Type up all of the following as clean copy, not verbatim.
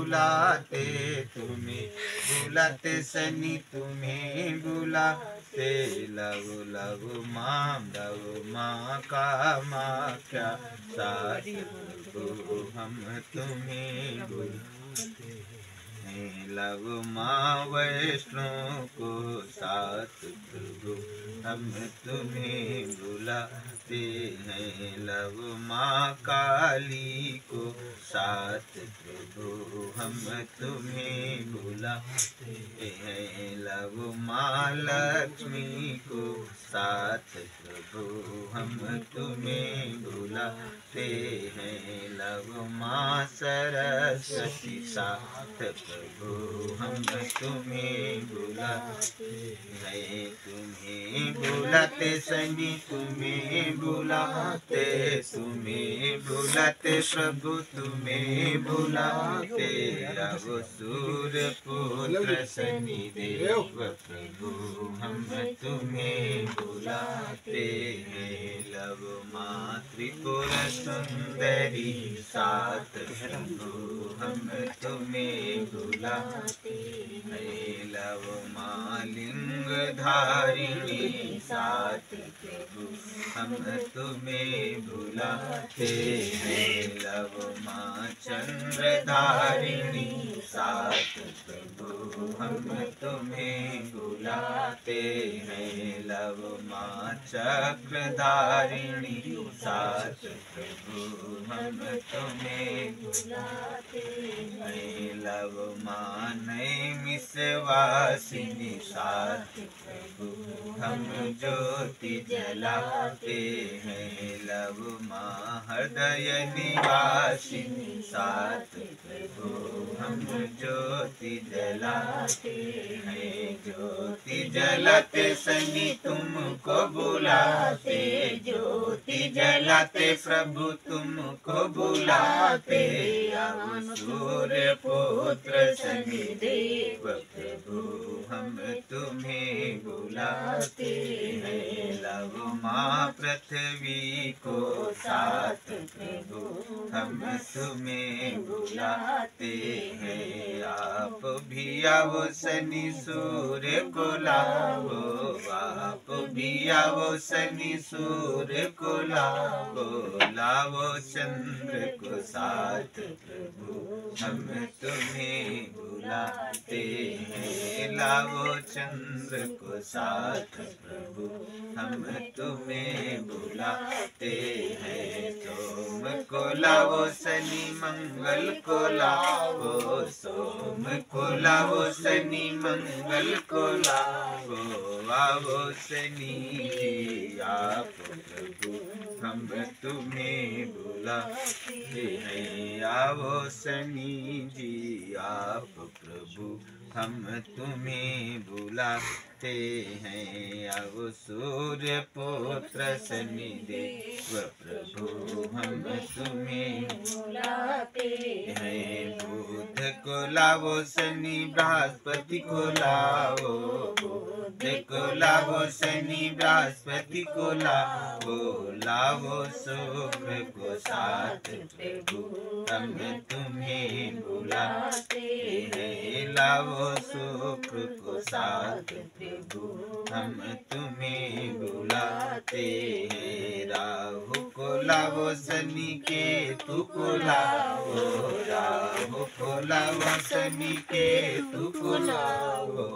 बुलाते तुम्हें बुलाते शनि तुम्हें बुलाते लव लव माँ कामाख्या साथ प्रभु हम तुम्हें बुलाते लव माँ वैष्णो को साथ प्रभु हम तुम्हें बुलाते हैं लव माँ काली को साथ प्रभु हम तुम्हें बुलाते हैं लव माँ लक्ष्मी को साथ प्रभु हम तुम्हें बुलाते हैं लव माँ सरस्वती साथ प्रभु हम तुम्हें बुलाते हैं तुम्हें बुलाते शनि तुम्हें बुलाते प्रभु तुम्हें बुलाते अब सूर्य पुत्र शनि देव प्रभु हम तुम्हें बुलाते हैं लव माँ त्रिपुर सुंदरी साथ प्रभु हम तुम्हें बुलाते हैं लव माँ लिंग धारिणी साथ प्रभु हम तुम्हें बुलाते हैं लव माँ चंद्र धारिणी साथ प्रभु हम तुम्हें बुलाते हैं लव माँ चक्र धारिणी साथ प्रभु हम तुम्हें बुलाते हैं लव माँ नैमिषवासिनी साथ प्रभु हम ज्योति जलाते हैं लव माँ हृदय निवासिनी साथ प्रभु हम ज्योति जलाते हैं ज्योति जलाते शनि तुमको बुलाते ज्योति जलाते प्रभु तुमको बुलाते अब सूर्य पुत्र शनि देव प्रभु हम तुम्हें बुलाते हैं लव माँ पृथ्वी को साथ प्रभु हम तुम्हें बुलाते हैं आप भी आओ शनि सूर्य को लाओ आप भी आओ शनि सूर्य को लाओ चंद्र को साथ प्रभु हम तुम्हें बुलाते हैं लाओ चंद्र को साथ प्रभु हम तुम्हें बुलाते हैं सोम को लाओ शनि मंगल को लाओ सोम को लाओ शनि मंगल को लाओ शनि जी आप प्रभु हम तुम्हें बुलाते हैं आओ शनि जी आप प्रभु हम तुम्हें बुलाते हैं अब सूर्य पुत्र शनि देव प्रभु हम तुम्हें बुलाते हैं बुध को लाओ शनि बृहस्पति को लाओ बुध को लाओ शनि बृहस्पति को लाओ शुक्र को साथ प्रभु हम तुम्हें बुलाते हैं लाओ शुक्र को साथ प्रभु हम तुम्हें बुलाते हैं राहु को लाओ शनि केतु को लाओ राहु को लाओ शनि केतु को लाओ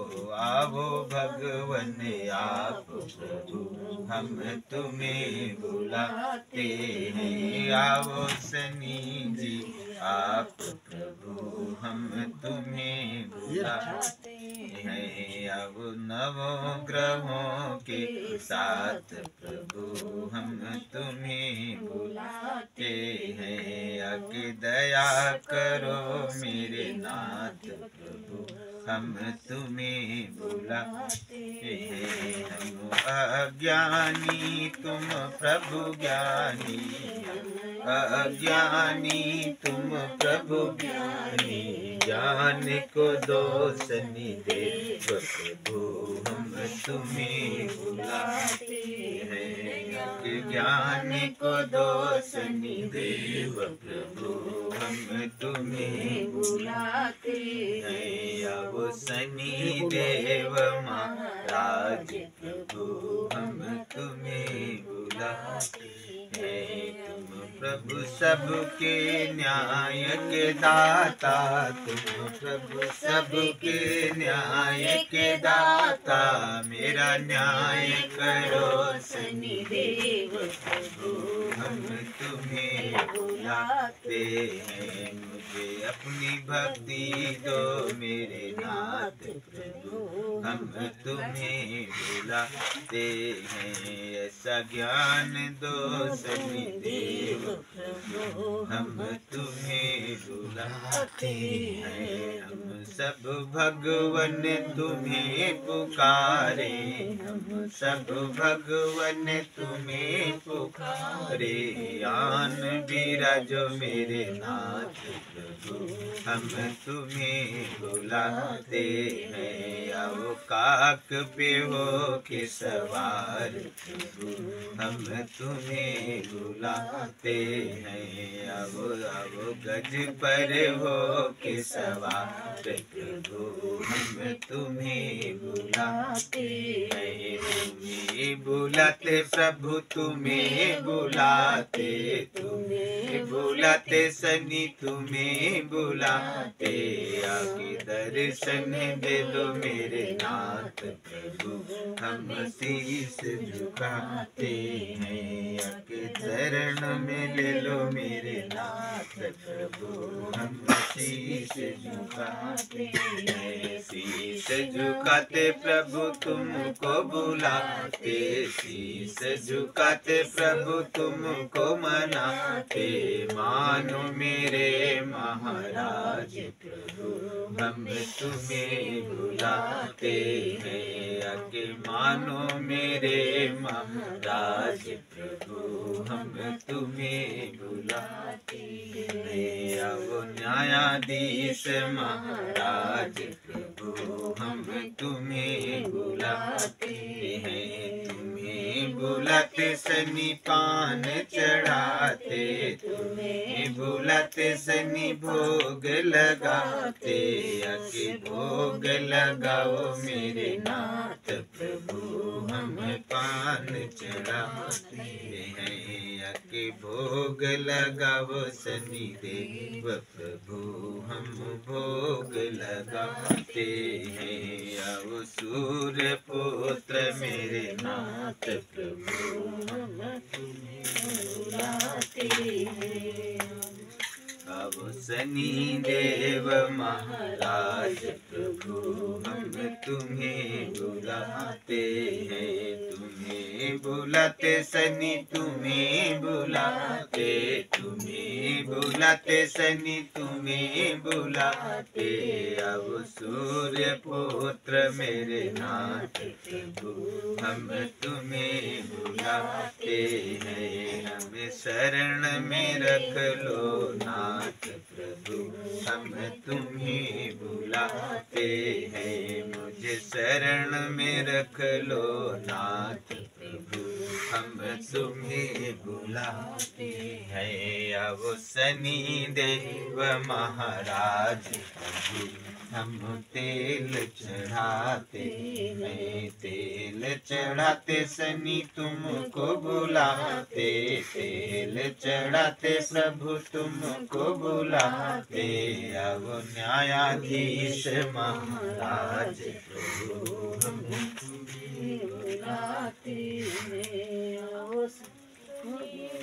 आओ भगवन आप प्रभु हम तुम्हें बुलाते हैं आओ शनि जी आप प्रभु हम तुम्हें बुलाते हैं अब नवों ग्रहों के साथ प्रभु हम तुम्हें बुलाते हैं आके दया करो मेरे नाथ प्रभु हम तुम्हें बुलाते हैं हम अज्ञानी तुम प्रभु ज्ञानी अज्ञानी तुम प्रभु ज्ञानी ज्ञान को दो शनि देव प्रभु हम तुम्हें बुलाते हैं ज्ञान को दो शनि देव प्रभु हम तुम्हें बुलाते बुलाते हैं। अब शनि देव महाराज प्रभु हम तुम्हें बुलाते हैं। तुम प्रभु सबके न्याय के दाता, तुम प्रभु सबके न्याय के दाता, मेरा न्याय करो शनि देव प्रभु हम तुम्हें बुलाते हैं। मुझे अपनी भक्ति दो मेरे नाथ प्रभु हम तुम्हें बुलाते हैं। ऐसा ज्ञान दो शनि देव प्रभु हम तुम्हें बुलाते हैं। हम सब भगवन तुम्हें पुकारे, हम सब भगवन तुम्हें पुकारे। आन विराजो मेरे नाथ प्रभु हम तुम्हें बुलाते हैं। आओ काक पे हो के सवार प्रभु हम तुम्हें बुलाते हैं। आओ आओ गज पर हो के सवार प्रभु हम तुम्हें बुलाते हैं। तुम्हें बुलाते प्रभु तुम्हें बुलाते, तुम्हें बुलाते शनि तुम्हें बुलाते। आके दर्शन दे दो मेरे नाथ प्रभु हम शीश झुकाते हैं। आके चरण में ले लो मेरे नाथ प्रभु हम शीश झुकाते हैं। शीश झुकाते प्रभु तुमको बुलाते, शीश झुकाते प्रभु तुमको मनाते। मानो मेरे महाराज प्रभु हम तुम्हें बुलाते हैं। आके मानो मेरे महाराज प्रभु हम तुम्हें बुलाते हैं। आओ न्यायाधीश महाराज प्रभु हम तुम्हें बुलाते हैं। तुम्हें बुलाते शनि पान चढ़ाते, तुम्हें बुलाते शनि भोग लगाते। आके भोग लगाओ मेरे नाथ प्रभु हम पान चढ़ाते हैं। आके भोग लगाओ शनि देव प्रभु हम भोग लगाते हैं। आओ सूर्य पुत्र मेरे नाथ प्रभु हम बुलाते हैं। अब शनि देव महाराज प्रभु हम तुम्हें बुलाते हैं। तुम्हें बुलाते शनि तुम्हें बुलाते, तुम्हें बुलाते शनि तुम्हें बुलाते। अब सूर्य पुत्र मेरे नाथ प्रभु हम तुम्हें बुलाते हैं। हमें शरण में रख लो नाथ प्रभु हम तुम्हें बुलाते हैं। मुझे शरण में रख लो नाथ प्रभु हम तुम्हें बुलाते हैं। अब शनि देव महाराज प्रभु हम तेल चढ़ाते हैं। तेल चढ़ाते शनि तुमको बुलाते, तेल चढ़ाते प्रभु तुमको बुलाते। अब न्यायाधीश महाराज प्रभु हम तुम्हें बुलाते हैं।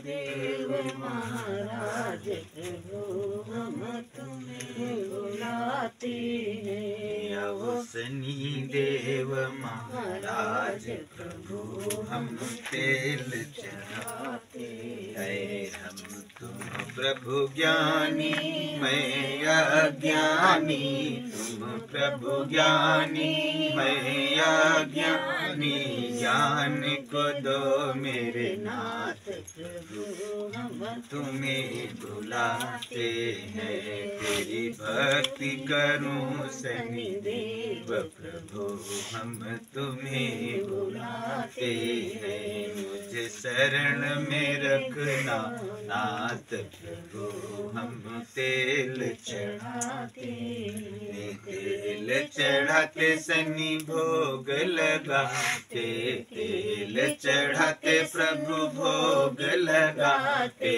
देव महाराज प्रभु हम तुम्हें बुलाते हैं। अब शनि देव महाराज प्रभु हम तेल चढ़ाते हैं। हम तुम प्रभु ज्ञानी मैं अज्ञानी, तुम प्रभु ज्ञानी मैं अज्ञानी। ज्ञान को दो मेरे नाथ प्रभु हम तुम्हें बुलाते हैं। तेरी भक्ति करूं शनि देव प्रभु हम तुम्हें बुलाते हैं। मुझे मुझे शरण में रखना नाथ प्रभु, हम तेल चढ़ाते, तेल चढ़ाते सनी भोग लगाते, तेल चढ़ाते प्रभु भोग लगाते।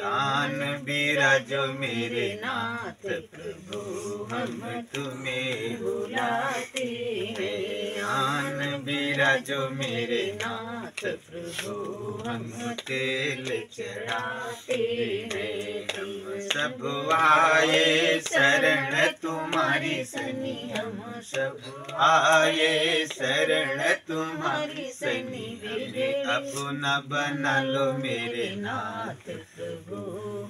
आन बिराजो मेरे नाथ प्रभु, हम तुम्हें बुलाते हैं। आन बिराजो मेरे नाथ प्रभु, हम तेल चढ़ाते हैं। हम सब आए शरण तुम्हारी सनी, हम सब आए शरण तुम्हारी सनी। हमें अपना बना लो मेरे नाथ प्रभु,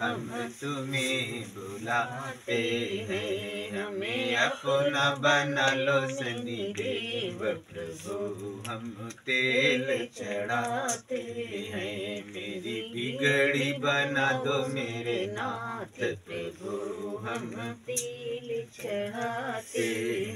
हम तुम्हें बुलाते हैं। हमें अपना बना लो सनी देव प्रभु, हम तेल चढ़ाते हैं। मेरी बिगड़ी बना दो मेरे नाथ प्रभु, हम तेल चढ़ाते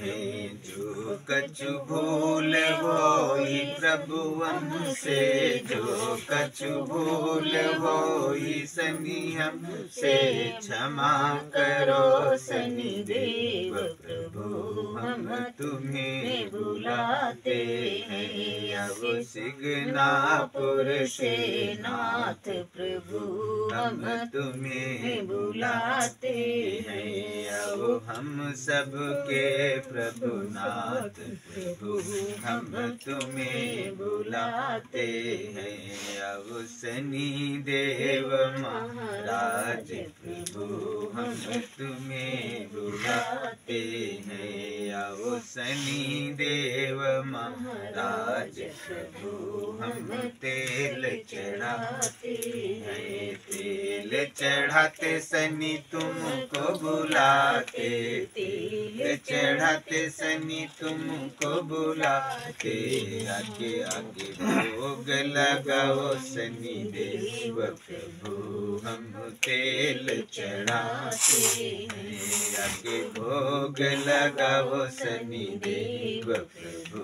हैं। जो कछु भूल होई प्रभु हमसे, जो कछु भूल होई सनी हमसे, क्षमा करो सनी देव प्रभु, हम तुम्हें बुलाते हैं। अब सिगनापुर से नाथ प्रभु, हम तुम्हें बुलाते हैं। अब हम सबके प्रभु नाथ प्रभु, हम तुम्हें बुलाते हैं। अब शनि देव महाराज प्रभु, हम तुम्हें बुलाते हैं। अब शनि देव महाराज प्रभु, हम तेल चढ़ाते हैं। तेल चढ़ाते शनि तुमको बुलाते, तेल चढ़ाते शनि तुमको बुलाते। आगे आगे भोग लगाओ शनि देव प्रभु, हम तेल चढ़ाते हैं। आगे भोग लगाओ शनि देव प्रभु,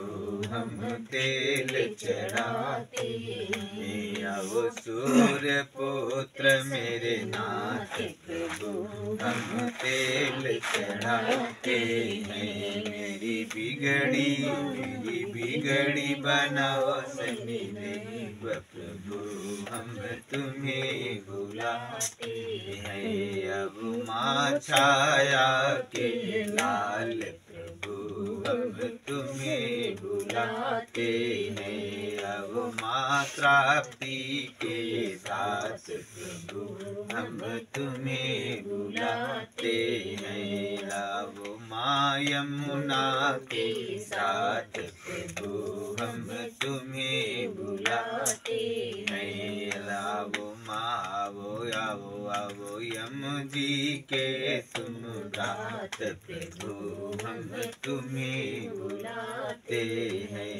हम तेल चढ़ाते हैं। आओ सूर्य पुत्र मेरे नाथ प्रभु, हम तेल चढ़ाते हैं। मेरी बिगड़ी बनाओ शनि देव प्रभु, हम तुम्हें बुलाते हैं। अब माँ छाया के लाल प्रभु, हम तुम्हें बुलाते हैं। अब माँ प्राप्ति के दास प्रभु, हम तुम्हें बुलाते हैं। अब माँ यमुना के साथ प्रभु, हम तुम्हें बुलाते हैं। अब माँ आवो यम जी के तुम रात प्रभु, हम तुम्हें बुलाते हैं।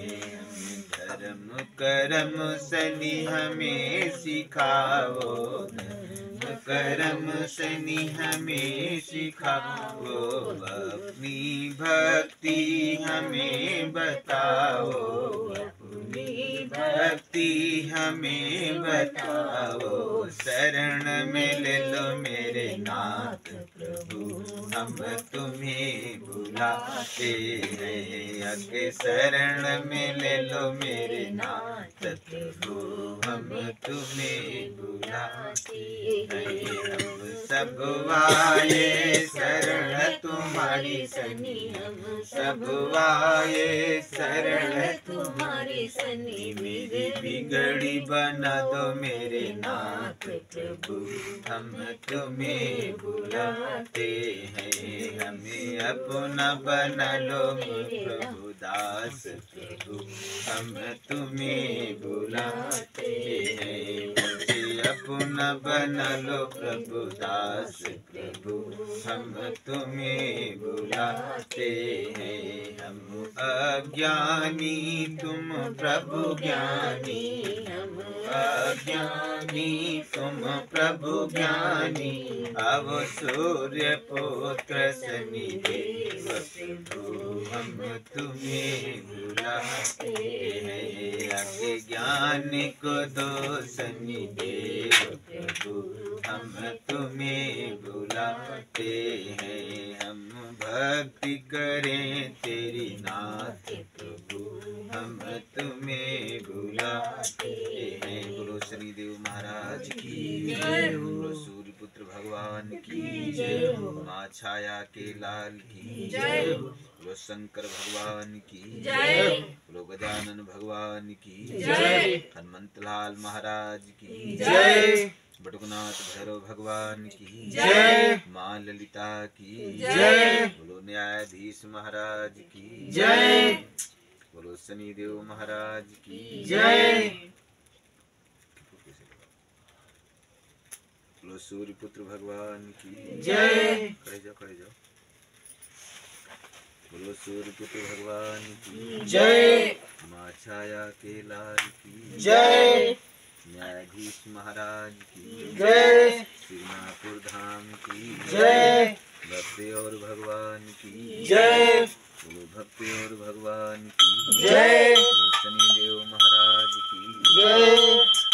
धर्म कर्म शनि हमें सिखाओ, धर्म कर्म शनि हमें सिखाओ। अपनी भक्ति हमें बताओ, अपनी भक्ति हमें बताओ। शरण में ले लो मेरे नाथ प्रभु, हम तुम्हें बुलाते हैं। आगे शरण में ले लो मेरे नाथ प्रभु, हम तुम्हें बुलाते हैं। हम सब आए शरण तुम्हारी सनी, हम सब आए शरण तुम्हारी सनी। मेरी बिगड़ी बना दो मेरे नाथ प्रभु, हम तुम्हें बुलाते हैं। हमें अपना बना लो प्रभु दास प्रभु, हम तुम्हें बुलाते हैं। मुझे अपना बना लो प्रभु दास प्रभु हम तुम्हें बुलाते हैं। हम अज्ञानी तुम प्रभु ज्ञानी, हम अज्ञानी तुम प्रभु ज्ञानी। अब सूर्य पुत्र शनिदेव प्रभु हम तुम्हें बुलाते हैं। अज्ञान को दो शनिदेव प्रभु हम तुम्हें बुलाते हैं। हम भक्ति करें तेरी नाथ प्रभु हम तुम्हें बुलाते हैं। बोलो शनिदेव महाराज की जय, बोलो सूर्य पुत्र भगवान की जय, माँ छाया के लाल की जय, बोलो शंकर भगवान की जय, बोलो गजानन भगवान की जय, हनुमंत लाल महाराज की जय, बटुकनाथ भैरव भगवान की जय, माँ ललिता की जय, बोलो न्यायाधीश महाराज की जय, बोलो शनिदेव महाराज की जय, बोलो सूर्य पुत्र भगवान की जय। खड़े जाओ, खड़े जाओ। बोलो सूर्य पुत्र भगवान की जय, माँ छाया के लाल की जय, न्यायाधीश महाराज की जय, श्रीनापुर धाम की जय, भक्ति और भगवान की जय, बोलो भक्ति और भगवान की जय, बोलो शनिदेव महाराज की जय।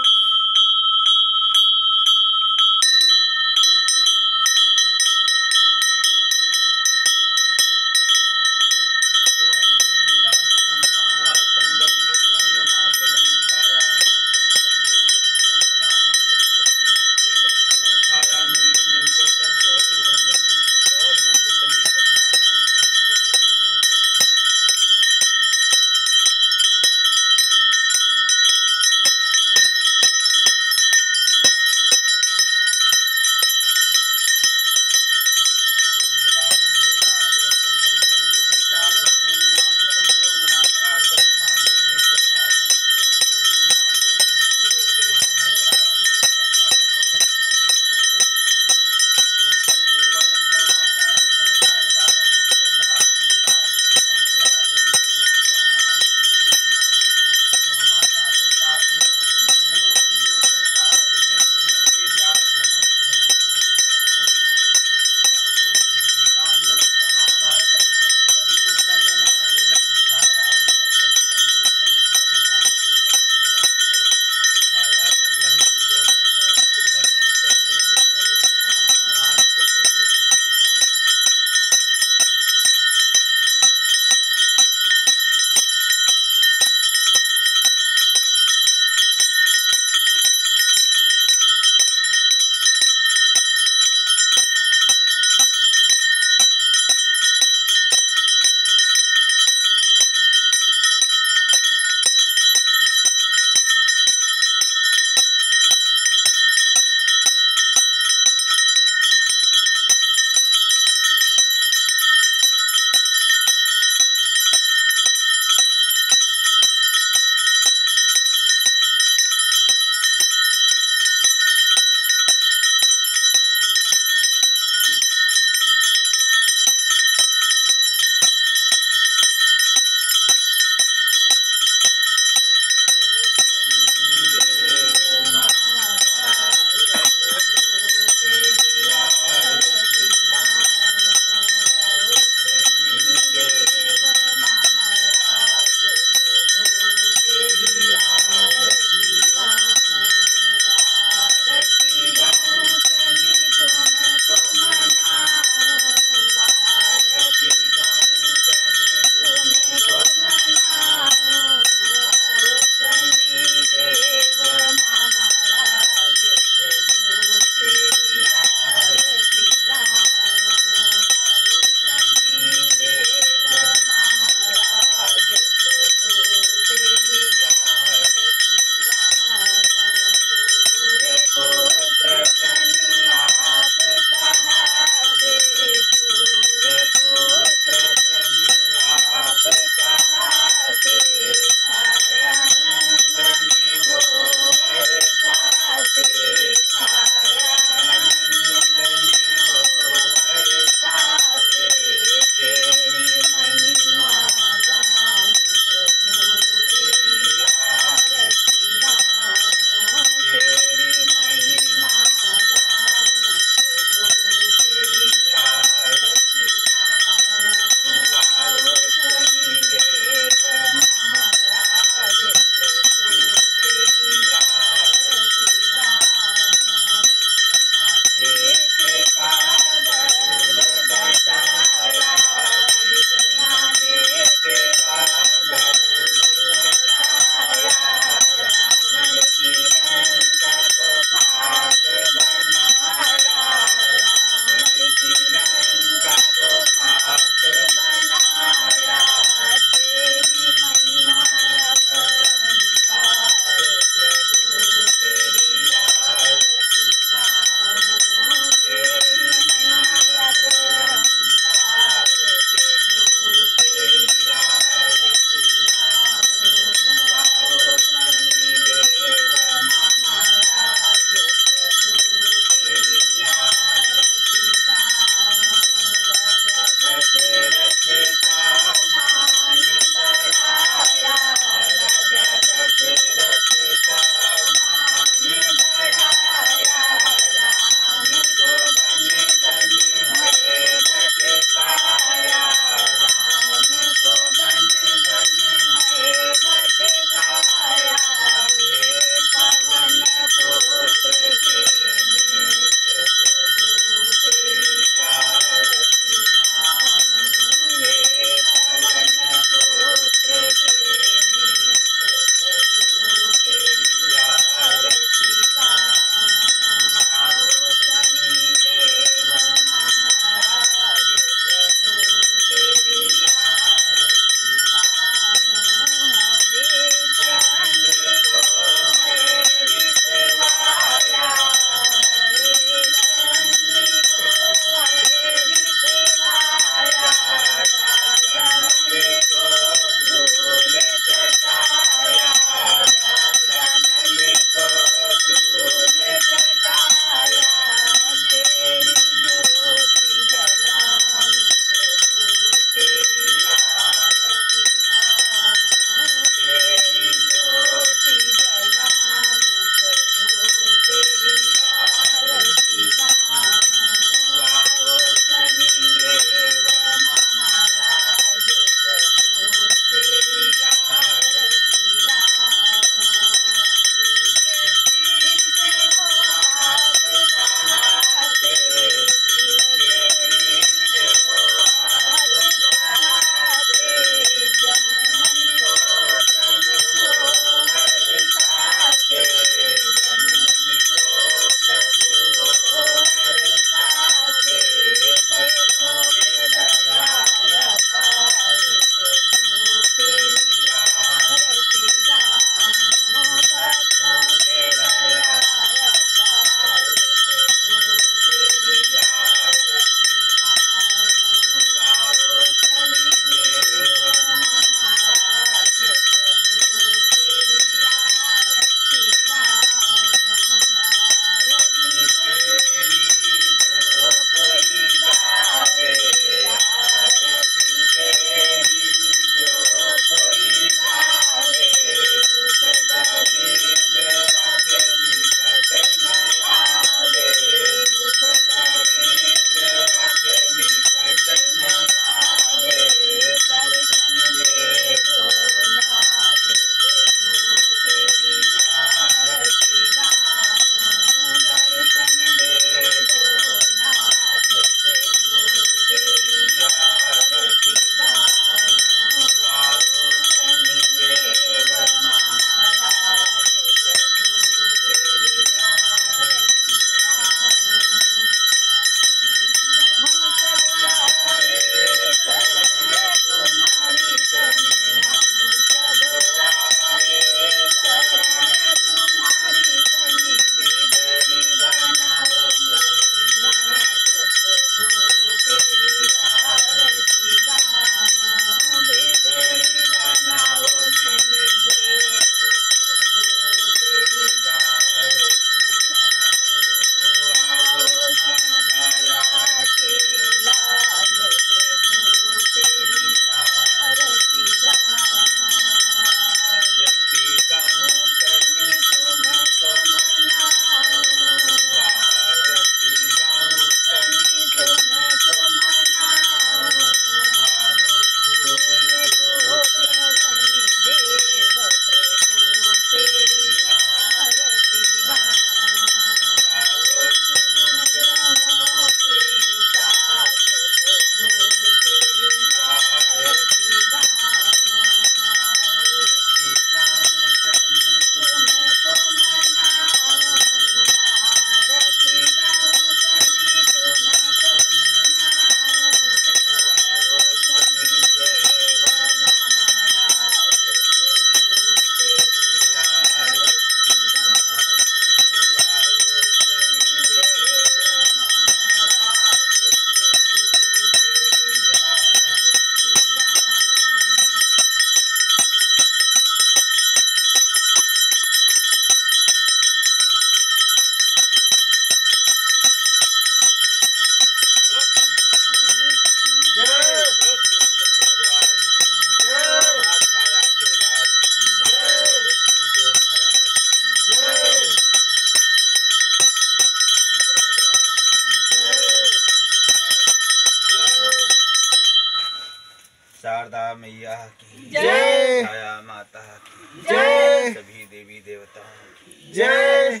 जय। छाया माता की जय। सभी देवी देवताओं की जय।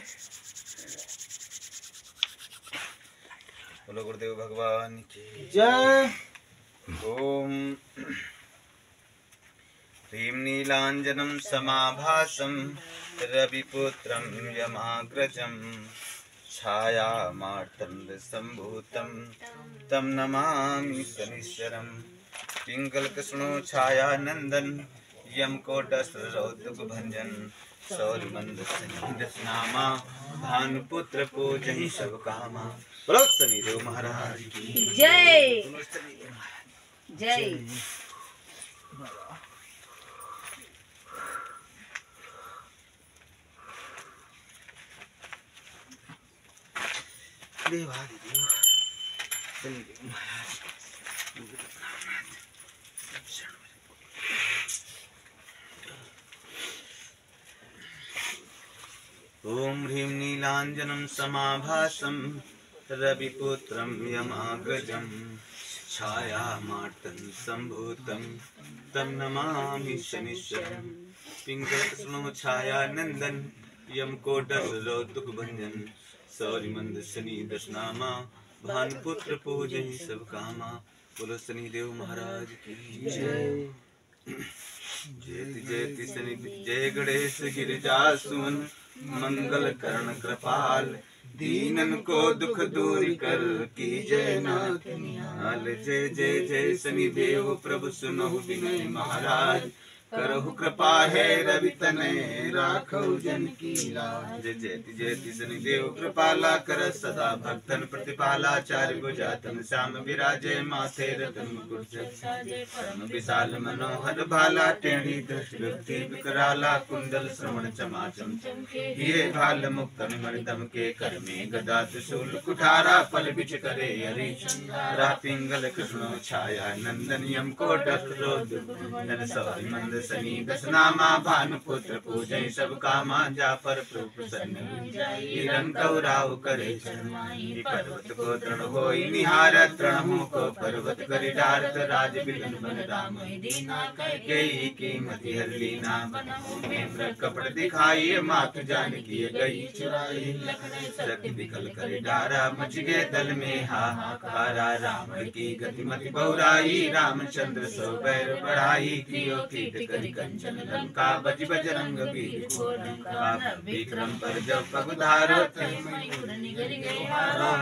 बोलो गुरुदेव भगवान की जय। ओम ह्रीं नीलांजनं समाभासं रविपुत्रं यमाग्रजं छायामार्तण्डसम्भूतं तं नमामि शनीश्वरं पिङ्गलकृष्णो छायानन्दन यम कोटस्रौतुकभञ्जन शौरिमन्दसन्निधस्नामा भानुपुत्र पूजहि सब कामा। बोलो शनिदेव महाराज की जय। बोलो शनिदेव महाराज जय। देवादिदेव शनिदेव महाराज ओम ह्रीं नीलांजनं समाभासं रविपुत्रं यमाग्रजं छायामार्तं सम्भूतं तं नमामि शनीश्वरं पिङ्गलकृष्णो छायानन्दन यम कोटस्रौतुकभञ्जन शौरिमंद शनि दशनामा भानुपुत्र पूजहि सब कामा। बोलो शनिदेव महाराज की जय। जयति जयति शनि जय गणेश गिरिजासुमन मंगल करण कृपाल दीनन को दुख दूर कर की जय नाथ निहाल। जय जय जय शनिदेव प्रभु सुनो विनय महाराज करहु कृपा है रवि तनय राखो जन की लाज। जयति जयति शनिदेव कृपाला कर सदा भक्तन प्रतिपालाचार्य गुजातन श्याम विराजे माथे रतन मुकुट परम विशाल मनोहर भाला टेढ़ी दृष्टि विकराला कुंडल श्रवण चमाचम ये भाल मुक्तन मणिदम के कर में गदा त्रिशूल कुठारा पल बिच करे हरि पिंगल कृष्ण छाया नंदन यम को डन सौरि मंद शनि दशनामा भानुपुत्र पूजय सब कामा जा पर प्रभु प्रसन्न राव करे पर्वत को तृण होई निहार तृणमु को पर्वत करि डारत राज बिलन बन राम गई की मति हरली ना कपड़ दिखाई मातु जानकी गई चुराई शक्ति विकल करि डारा मच गए दल में हाहाकारा रावण की गतिमति बहुराई रामचंद्र सो बैर बढ़ाई कियो कीट करि कंचन लंका बज बजरंग वीर विक्रम पर जब पगुधारो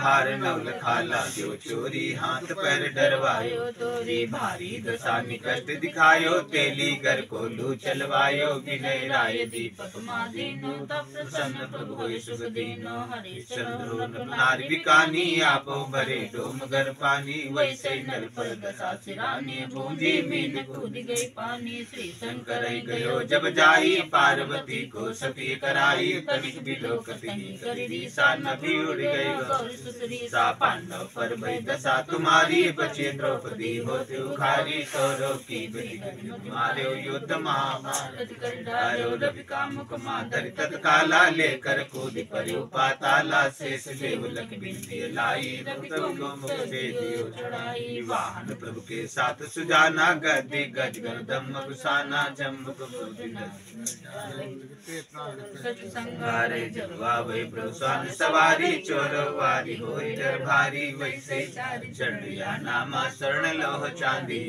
हार नवल खाला जो चोरी हाथ पैर डरवायो तोरी भारी दशा निकट दिखायो तेली घर को लू चलवायो विनय राय दीपक मादीनो तब प्रसन्न प्रभु होय सुख दीनो हरिश्चंद्र नारी बिकानी आपो भरे डोम गर पानी वैसे नल पर दशा सिरानी बूंदी मीन कूद गई पानी श्री शंकर गयो जब जाई पार्वती को सती कराई तनिक बिलोकती करी सा नभी उड़ गई सा पांडव पर भई दशा तुम्हारी बचे द्रौपदी होते उखारी कौरव की गति मारे युद्ध महाभारत कर रवि कामुक माधर तत्काला लेकर कूद परे पाताला शेष देव लख बिंदी लाई मुख से दियो चढ़ाई वाहन प्रभु के साथ सुजाना गद्दी गज गर्दम गुसाना जम्मुक संगारे जलवा वही प्रभु सवारी चोरवारी होई डर भारी वैसे चढ़िया नामा शरण लोह चांदी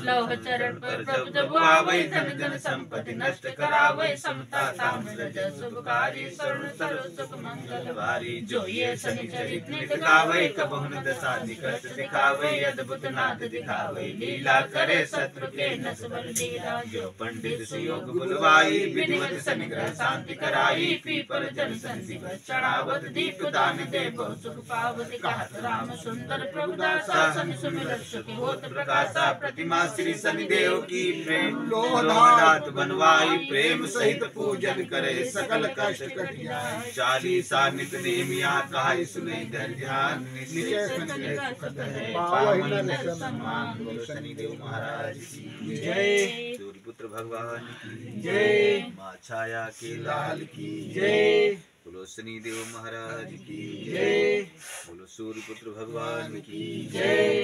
लोह चरण पर प्रभु जब आवै धन धन संपत्ति नष्ट करावै समता ताम्रज सुखकारी शरण सर्व सुख मंगल वारी जो ये शनि चरित नित गावै कबहुन दशा निकट दिखावै अद्भुत नाथ दिखावै लीला करे शत्रु के नस बर दीरा जो पंडित सुयोग बुलवाई विधिवत सनिग्रह शांति कराई पीपर जन संधि चढ़ावत दीप दान दे बहु सुख पावत कहत राम सुंदर प्रभु दासा सन सुमिरत सुखी होत प्रकाशा प्रतिमा श्री शनिदेव की प्रेम लोहदात बनवाई प्रेम सहित पूजन करे सकल कष्ट कट जाए चालीसा नित नेम या कहाई सुने धर ध्यान निश्चय सुखद है पावन सम्मान। बोलो शनिदेव महाराज की जय। सूर्यपुत्र भगवान की जय। माँ छाया के लाल की जय। बोलो शनिदेव महाराज की जय। बोलो सूर्यपुत्र भगवान की जय।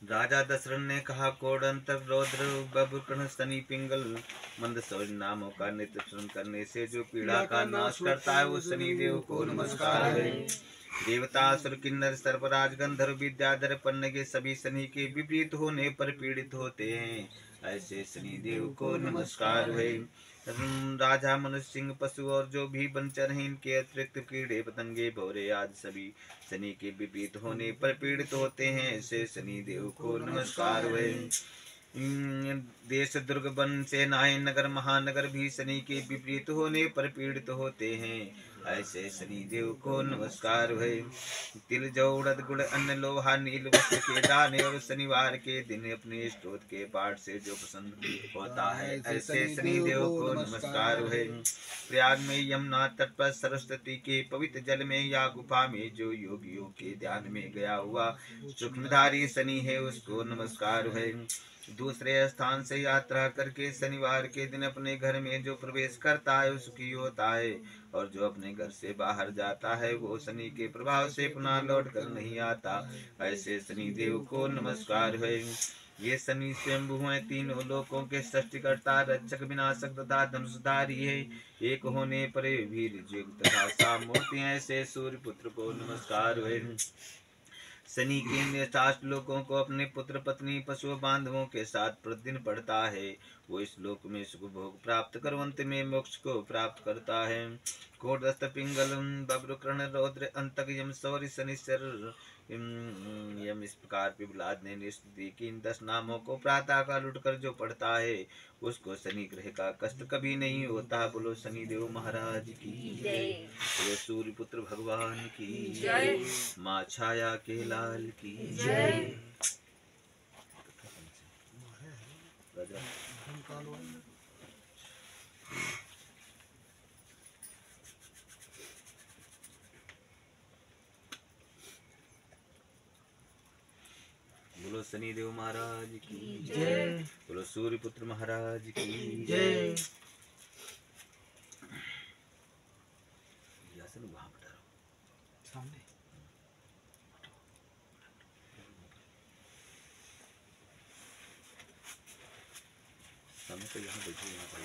राजा दशरथ ने कहा, कोडंतर रौद्र बब्र कर्ण शनि पिंगल मंद सौर नामों का नित्य स्मरण करने से जो पीड़ा का नाश करता है वो शनि देव को नमस्कार है। देवता असुर किन्नर सर्पराज गंधर्व विद्याधर पन्न के सभी शनि के विपरीत होने पर पीड़ित होते हैं, ऐसे शनि देव को नमस्कार है। राजा मनुष्य सिंह पशु और जो भी वनचर हैं इनके अतिरिक्त कीड़े पतंगे भौरे आदि सभी शनि के विपरीत होने पर पीड़ित होते हैं, ऐसे शनि देव को नमस्कार है। देश दुर्ग वन सेनाएं नगर महानगर भी शनि के विपरीत होने पर पीड़ित होते हैं, ऐसे शनि देव को नमस्कार है। तिल जौ उड़द गुड़ अन्न लोहा नील वस्त्र के दाने और शनिवार के दिन अपने स्तोत्र के पाठ से जो प्रसन्न होता है, ऐसे शनि देव को नमस्कार है। प्रयाग में यमुना तट पर सरस्वती के पवित्र जल में या गुफा में जो योगियों के ध्यान में गया हुआ सूक्ष्मधारी शनि है उसको नमस्कार है। दूसरे स्थान से यात्रा करके शनिवार के दिन अपने घर में जो प्रवेश करता है उसकी होता है, और जो अपने घर से बाहर जाता है वो शनि के प्रभाव से पुनः लौट कर नहीं आता, ऐसे शनि देव को नमस्कार है। ये शनि स्वयंभू हैं, तीनों लोकों के सृष्टिकर्ता रक्षक विनाशक तथा धनुषधारी है, एक होने पर भी युक्त तथा सामूर्ति है, ऐसे सूर्य पुत्र को नमस्कार है। शनि के निष्ठाष्ट लोगों को अपने पुत्र पत्नी पशु बांधवों के साथ प्रतिदिन पढ़ता है, वो इस लोक में सुख भोग प्राप्त कर अंत में मोक्ष को प्राप्त करता है। कोटस्थ पिंगल बब्र कर्ण रौद्र अंतक यम सौर्य शनिश्चर यम इस प्रकार पिबलाद ने निस्तुति की इन 10 नामों को प्रातः काल उठकर जो पढ़ता है उसको शनि ग्रह का कष्ट कभी नहीं होता। बोलो शनि देव महाराज की जय, बोलो सूर्य पुत्र भगवान की जय, माँ छाया के लाल की जय। बोलो शनि देव महाराज की जय, बोलो सूर्य पुत्र महाराज की जय। वहां बता रहा सामने सामने तो यहाँ बैठे यहाँ पर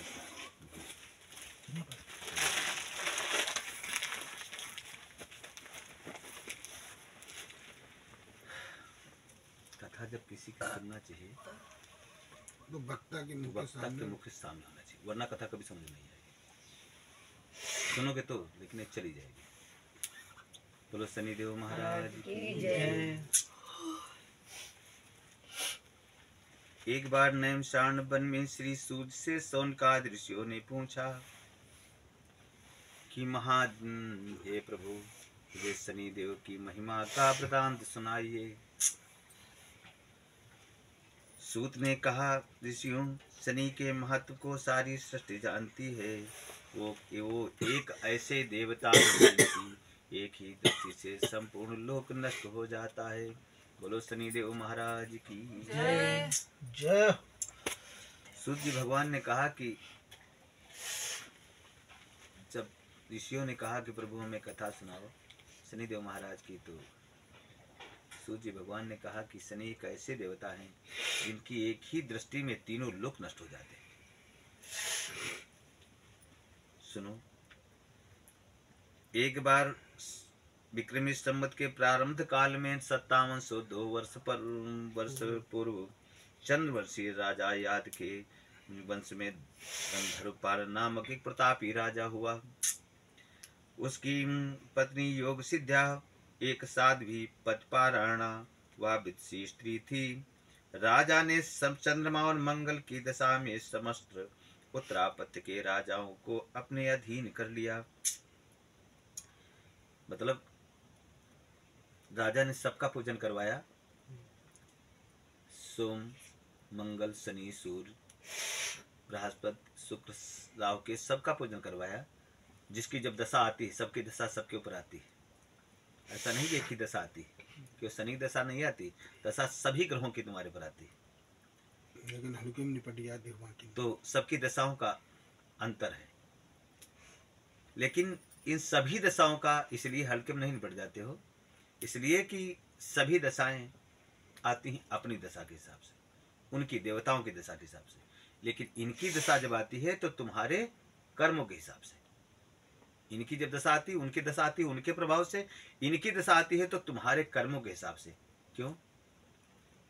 कथा जब किसी को सुनना चाहिए तो वक्ता के मुख सामने आना चाहिए, वरना कथा कभी समझ नहीं आएगी। सुनोगे तो लेकिन चली जाएगी। बोलो शनि देव महाराज की जय। एक बार नैमिषारण्य वन में श्री सूर्य से शौनकादि ऋषियों ने पूछा कि हे प्रभु, ये शनि देव की महिमा का वृतांत सुनाइए। सूत ने कहा, ऋषियों, शनि के महत्व को सारी सृष्टि जानती है। वो एक ऐसे देवता की एक ही दृष्टि से संपूर्ण लोक नष्ट हो जाता है। बोलो शनि देव महाराज की जय जय। सूत जी भगवान ने कहा कि जब ऋषियों ने कहा कि प्रभु हमें कथा सुनाओ शनि देव महाराज की, तो सूर्य भगवान ने कहा कि शनि एक ऐसे देवता हैं जिनकी एक ही दृष्टि में तीनों लोक नष्ट हो जाते हैं। सुनो, एक बार विक्रमी संवत के प्रारंभ काल में 5702 वर्ष पूर्व चंद्रवर्षीय राजा याद के वंश में गंधर्वपाल नामक एक प्रतापी राजा हुआ। उसकी पत्नी योग सिद्धा एक साध्वी पतिपारायणा व वित्सी स्त्री थी। राजा ने चंद्रमा और मंगल की दशा में समस्त उत्तरापत्य के राजाओं को अपने अधीन कर लिया। मतलब राजा ने सबका पूजन करवाया, सोम मंगल शनि सूर्य बृहस्पति शुक्र राहु के सबका पूजन करवाया। जिसकी जब दशा आती है सबकी दशा सबके ऊपर आती है। ऐसा नहीं कि एक ही दशा आती, क्यों शनि दशा नहीं आती, दशा सभी ग्रहों की तुम्हारे पर आती है, लेकिन हल्के में निपट जाती है की। तो सबकी दशाओं का अंतर है। लेकिन इन सभी दशाओं का इसलिए हल्के में नहीं निपट जाते हो, इसलिए कि सभी दशाएं आती हैं अपनी दशा के हिसाब से, उनकी देवताओं की दशा के हिसाब से, लेकिन इनकी दशा जब आती है तो तुम्हारे कर्मों के हिसाब से। इनकी जब दशा आती, उनकी दशा आती उनके प्रभाव से, इनकी दशा आती है तो तुम्हारे कर्मों के हिसाब से। क्यों?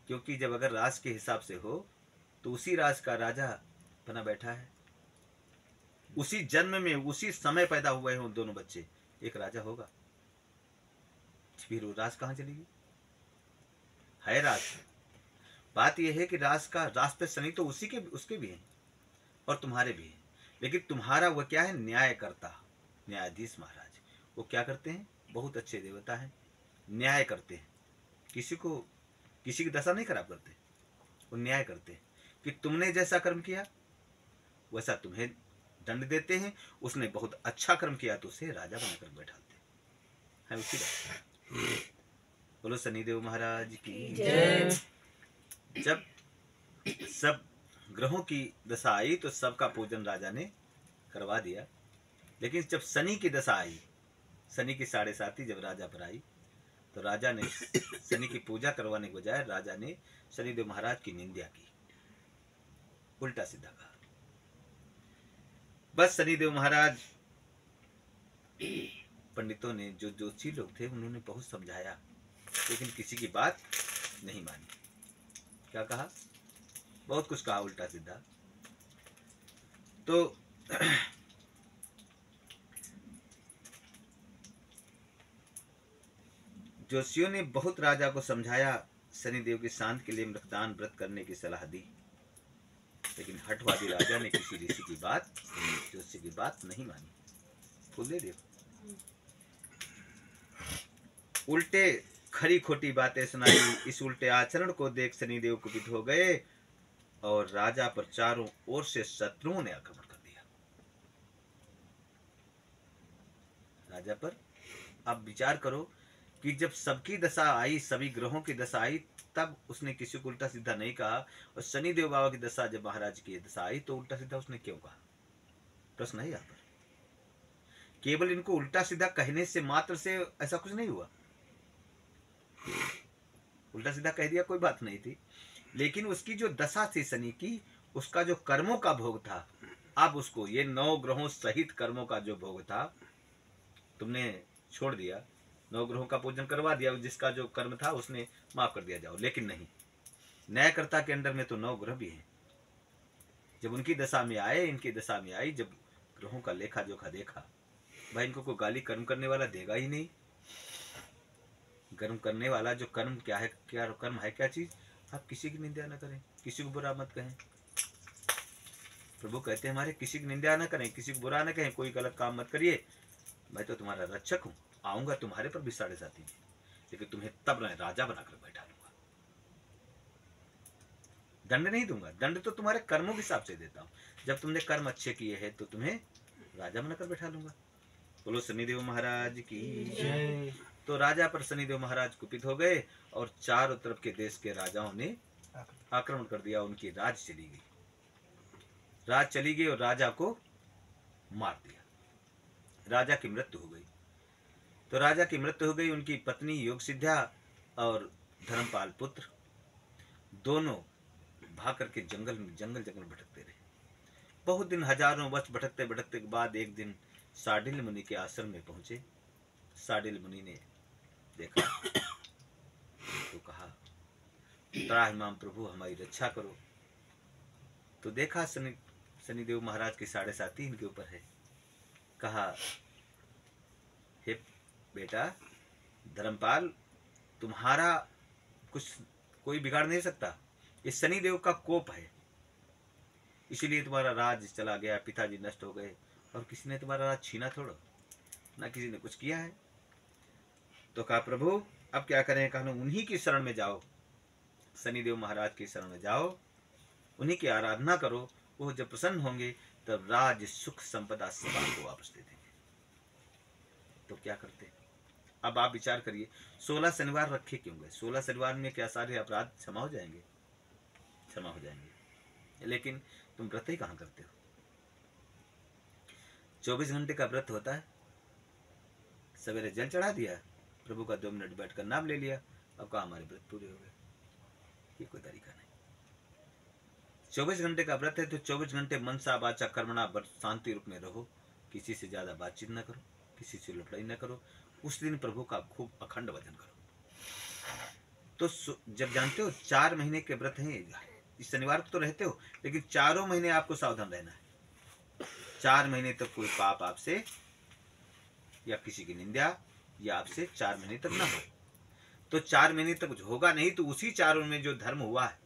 क्योंकि जब अगर राज के हिसाब से हो तो उसी राज का राजा बना बैठा है, उसी जन्म में उसी समय पैदा हुए हों दोनों बच्चे, एक राजा होगा, फिर वो राज कहाँ चलेगी? है राज। बात यह है कि राज पे शनि तो उसी के उसके भी हैं और तुम्हारे भी हैं, लेकिन तुम्हारा वो क्या है? न्यायकर्ता, न्यायाधीश महाराज। वो क्या करते हैं? बहुत अच्छे देवता हैं, न्याय करते हैं, किसी की दशा नहीं खराब करते, वो न्याय करते हैं कि तुमने जैसा कर्म किया वैसा तुम्हें दंड देते हैं, उसने बहुत अच्छा कर्म किया तो उसे राजा बनाकर बैठाते हैं। उसी बात। बोलो शनिदेव महाराज की जय। जब सब ग्रहों की दशा आई तो सबका पूजन राजा ने करवा दिया, लेकिन जब शनि की दशा आई, शनि की 7.5 जब राजा पर आई तो राजा ने शनि की पूजा करवाने के बजाय राजा ने शनिदेव महाराज की निंदा की, उल्टा सीधा कहा। बस शनिदेव महाराज, पंडितों ने, जो ज्योतिषी लोग थे, उन्होंने बहुत समझाया, लेकिन किसी की बात नहीं मानी। क्या कहा? बहुत कुछ कहा उल्टा सीधा। तो ज्योतिषियों ने बहुत राजा को समझाया, शनिदेव के शांत के लिए मृतदान व्रत करने की सलाह दी, लेकिन हठवादी राजा ने किसी ऋषि की बात, ज्योतिषी की बात नहीं मानी। फूल दे दियो। उल्टे खरी खोटी बातें सुनाई। इस उल्टे आचरण को देख शनिदेव कुपित हो गए और राजा पर चारों ओर से शत्रुओं ने आक्रमण कर दिया। राजा पर अब विचार करो कि जब सबकी दशा आई, सभी ग्रहों की दशा आई, तब उसने किसी को उल्टा सीधा नहीं कहा, और शनिदेव बाबा की दशा जब महाराज की दशा आई तो उल्टा सीधा उसने क्यों कहा? प्रश्न है यहाँ पर। केवल इनको उल्टा सीधा कहने से मात्र से ऐसा कुछ नहीं हुआ, उल्टा सीधा कह दिया कोई बात नहीं थी, लेकिन उसकी जो दशा थी शनि की, उसका जो कर्मों का भोग था, अब उसको ये 9 ग्रहों सहित कर्मों का जो भोग था तुमने छोड़ दिया, 9 ग्रहों का पूजन करवा दिया, जिसका जो कर्म था उसने माफ कर दिया जाओ। लेकिन नहीं, न्यायकर्ता के अंडर में तो 9 ग्रह भी हैं। जब उनकी दशा में आए, इनकी दशा में आई, जब ग्रहों का लेखा जोखा देखा, भाई इनको कोई गाली कर्म करने वाला देगा ही नहीं। कर्म करने वाला जो कर्म क्या है, क्या कर्म है, क्या चीज? आप किसी की निंदा न करें, किसी को बुरा मत कहें। प्रभु कहते हैं हमारे, किसी की निंदा न करें, किसी को बुरा न कहें, कोई गलत काम मत करिए, मैं तो तुम्हारा रक्षक हूँ, आऊंगा तुम्हारे पर भी 7.5 में, लेकिन तुम्हें तब मैं राजा बनाकर बैठा लूंगा। दंड नहीं दूंगा, दंड तो तुम्हारे कर्मों के हिसाब से देता हूँ। जब तुमने कर्म अच्छे किए हैं तो तुम्हें राजा बनाकर बैठा लूंगा। बोलो शनिदेव महाराज की जय। तो राजा पर शनिदेव महाराज कुपित हो गए और चारों तरफ के देश के राजाओं ने आक्रमण कर दिया। उनकी राज चली गई, राज चली गई और राजा को मार दिया। राजा की मृत्यु हो गई। तो राजा की मृत्यु हो गई, उनकी पत्नी योगसिद्ध्या और धर्मपाल पुत्र दोनों भाग करके जंगल भटकते रहे। बहुत दिन, हजारों वर्ष भटकते भटकते के बाद एक दिन साडिल मुनि के आश्रम में पहुंचे। साडिल मुनि ने देखा तो कहा, त्राहिमाम प्रभु हमारी रक्षा करो। तो देखा शनिदेव महाराज की 7.5 इनके ऊपर है। कहा, हे बेटा धर्मपाल, तुम्हारा कुछ कोई बिगाड़ नहीं सकता, ये शनिदेव का कोप है, इसीलिए तुम्हारा राज चला गया, पिताजी नष्ट हो गए, और किसी ने तुम्हारा राज छीना थोड़ा ना, किसी ने कुछ किया है। तो कहा, प्रभु अब क्या करें? कहा, उन्हीं की शरण में जाओ, शनिदेव महाराज की शरण में जाओ, उन्हीं की आराधना करो, वो जब प्रसन्न होंगे तब राज सुख संपदा सब आपको वापस दे देंगे। तो क्या करते? अब आप विचार करिए, 16 शनिवार रखे क्यों गए? 16 शनिवार में क्या सारे अपराध क्षमा हो जाएंगे? क्षमा हो जाएंगे, लेकिन तुम व्रत ही कहाँ करते हो? 24 घंटे का व्रत होता है। सवेरे जल चढ़ा दिया, प्रभु का 2 मिनट बैठकर नाम ले लिया, अब कहा हमारे व्रत पूरे हो गए। ये कोई तरीका नहीं। 24 घंटे का व्रत है तो 24 घंटे मनसा वाचा कर्मणा शांति रूप में रहो, किसी से ज्यादा बातचीत न करो, किसी से लड़ाई न करो, उस दिन प्रभु का खूब अखंड भजन करो। तो जब जानते हो 4 महीने के व्रत हैं, इस शनिवार को तो रहते हो, लेकिन 4 महीने आपको सावधान रहना है। 4 महीने तक कोई पाप आपसे या किसी की निंदा या आपसे 4 महीने तक ना हो। तो 4 महीने तक कुछ होगा नहीं, तो उसी 4 में जो धर्म हुआ है,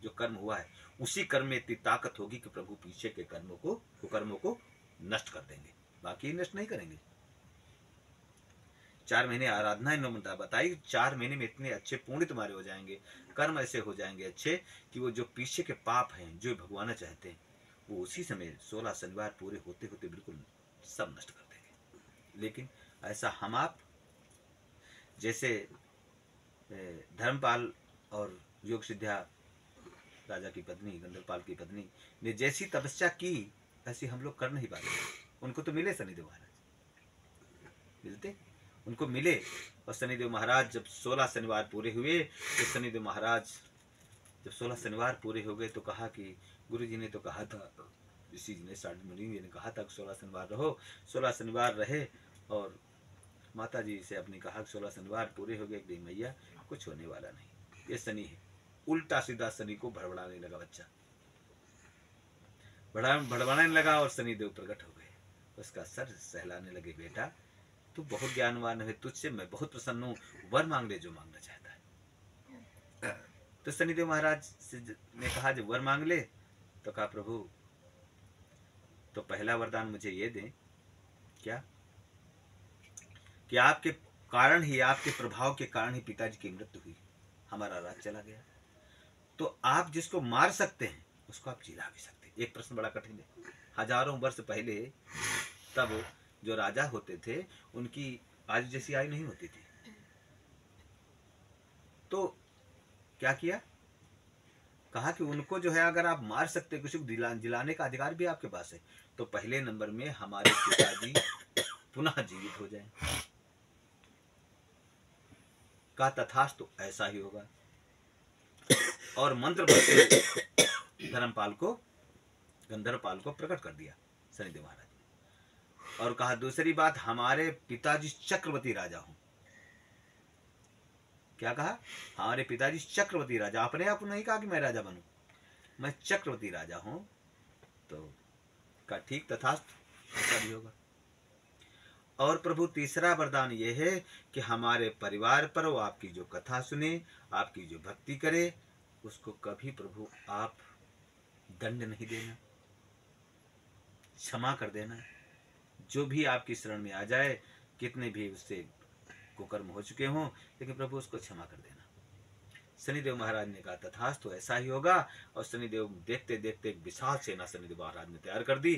जो कर्म हुआ है, उसी कर्म में इतनी ताकत होगी कि प्रभु पीछे के कर्मों को नष्ट कर देंगे, बाकी नष्ट नहीं करेंगे। 4 महीने आराधना इन्होंने बताई, 4 महीने में इतने अच्छे पुण्य तुम्हारे हो जाएंगे, कर्म ऐसे हो जाएंगे अच्छे कि वो जो पीछे के पाप हैं, जो भगवान चाहते हैं, वो उसी समय 16 शनिवार पूरे होते होते बिल्कुल सब नष्ट कर देंगे। लेकिन ऐसा हम आप जैसे धर्मपाल और योग सिद्ध्या राजा की पत्नी, गंधर्वपाल की पत्नी ने जैसी तपस्या की, ऐसी हम लोग कर नहीं पाते। उनको तो मिले शनिदेव महाराज, मिलते उनको मिले। और शनिदेव महाराज जब 16 शनिवार पूरे हुए, तो शनिदेव महाराज जब 16 शनिवार पूरे हो गए तो कहा कि गुरु जी ने तो कहा था, ऋषि जी ने, साढ़े मुनि ने कहा था कि 16 शनिवार रहो। 16 शनिवार रहे और माता जी से अपने कहा 16 शनिवार पूरे हो गए कि मैया कुछ होने वाला नहीं, ये शनि है। उल्टा सीधा शनि को भड़बड़ाने लगा बच्चा, भड़बड़ाने लगा और शनिदेव प्रकट हो गए। उसका सर सहलाने लगे, बेटा तू बहुत ज्ञानवान है, तुझसे मैं बहुत प्रसन्न हूँ, वर मांग ले जो मांगना चाहता है। तो शनिदेव महाराज ने कहा जब वर मांग ले, तो कहा प्रभु तो पहला वरदान मुझे ये दें क्या कि आपके कारण ही, आपके प्रभाव के कारण ही पिताजी की मृत्यु हुई, हमारा राज चला गया। तो आप जिसको मार सकते हैं उसको आप जिला भी सकते हैं। एक प्रश्न बड़ा कठिन है। हजारों वर्ष पहले तब जो राजा होते थे उनकी आज जैसी आयु नहीं होती थी, तो क्या किया, कहा कि उनको जो है अगर आप मार सकते, किसी को जिलाने का अधिकार भी आपके पास है, तो पहले नंबर में हमारे पिताजी पुनः जीवित हो जाएं। का तथास्तु, तो ऐसा ही होगा। और मंत्र से धर्मपाल को, गंधर्वपाल को प्रकट कर दिया शनिदेव महाराज। और कहा दूसरी बात, हमारे पिताजी चक्रवर्ती राजा हों। क्या कहा, हमारे पिताजी चक्रवर्ती राजा, अपने आप नहीं कहा कि मैं राजा बनूं, मैं चक्रवर्ती राजा हूं। तो का ठीक तथास्तु, ऐसा भी होगा। और प्रभु तीसरा वरदान यह है कि हमारे परिवार पर वो आपकी जो कथा सुने, आपकी जो भक्ति करे, उसको कभी प्रभु आप दंड नहीं देना, क्षमा कर देना। जो भी आपकी शरण में आ जाए, कितने भी उससे कुकर्म हो चुके हों, लेकिन प्रभु उसको क्षमा कर देना। शनिदेव महाराज ने कहा तथास्तु, तो ऐसा ही होगा। और शनिदेव देखते देखते एक विशाल सेना शनिदेव महाराज ने तैयार कर दी,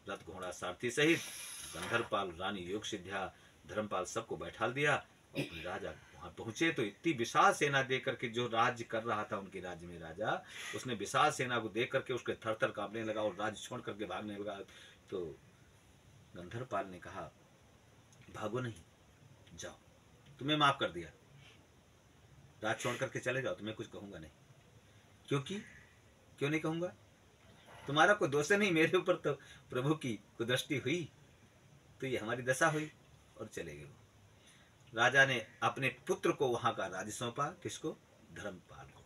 रथ घोड़ा सारथी सहित। गंधर्वपाल, रानी योग सिद्ध्या, धर्मपाल सबको बैठा दिया। और राजा वहां पहुंचे तो इतनी विशाल सेना देख करके, जो राज्य कर रहा था उनके राज्य में राजा, उसने विशाल सेना को देख करके उसके थर थर कांपने लगा और राज्य छोड़ करके भागने लगा। तो गंधर्वपाल ने कहा भागो नहीं, जाओ, तुम्हें माफ कर दिया, राज छोड़ करके चले जाओ, तुम्हें कुछ कहूंगा नहीं। क्योंकि क्यों नहीं कहूंगा, तुम्हारा कोई दोष नहीं, मेरे ऊपर तो प्रभु की कुदृष्टि हुई, तो ये हमारी दशा हुई। और चले गए। राजा ने अपने पुत्र को वहां का राज्य सौंपा, किसको, धर्मपाल को।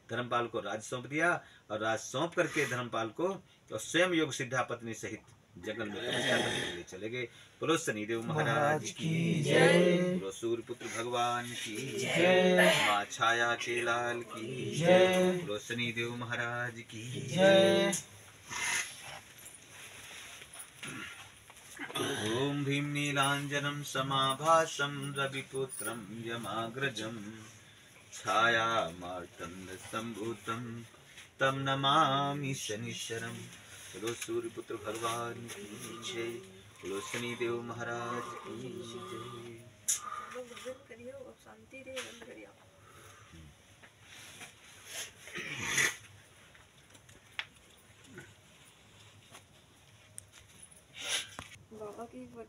धर्मपाल को राज्य सौंप दिया और राज्य सौंप करके धर्मपाल को और स्वयं योग सिद्धा पत्नी सहित जंगल में तपस्या करने के लिए चले गए। बोलो शनिदेव महाराज की जय, बोलो सूर्य पुत्र भगवान की जय, माँ छाया के लाल की जय, बोलो शनिदेव महाराज की जय। ओम भीम नीलांजनम समाभासम रविपुत्रम यमाग्रजम छाया मार्तंड संभूतम तम नमामि शनिश्चरम। बोलो सूर्य पुत्र भगवान की जय, बोलो शनिदेव महाराज की जय। बाबा की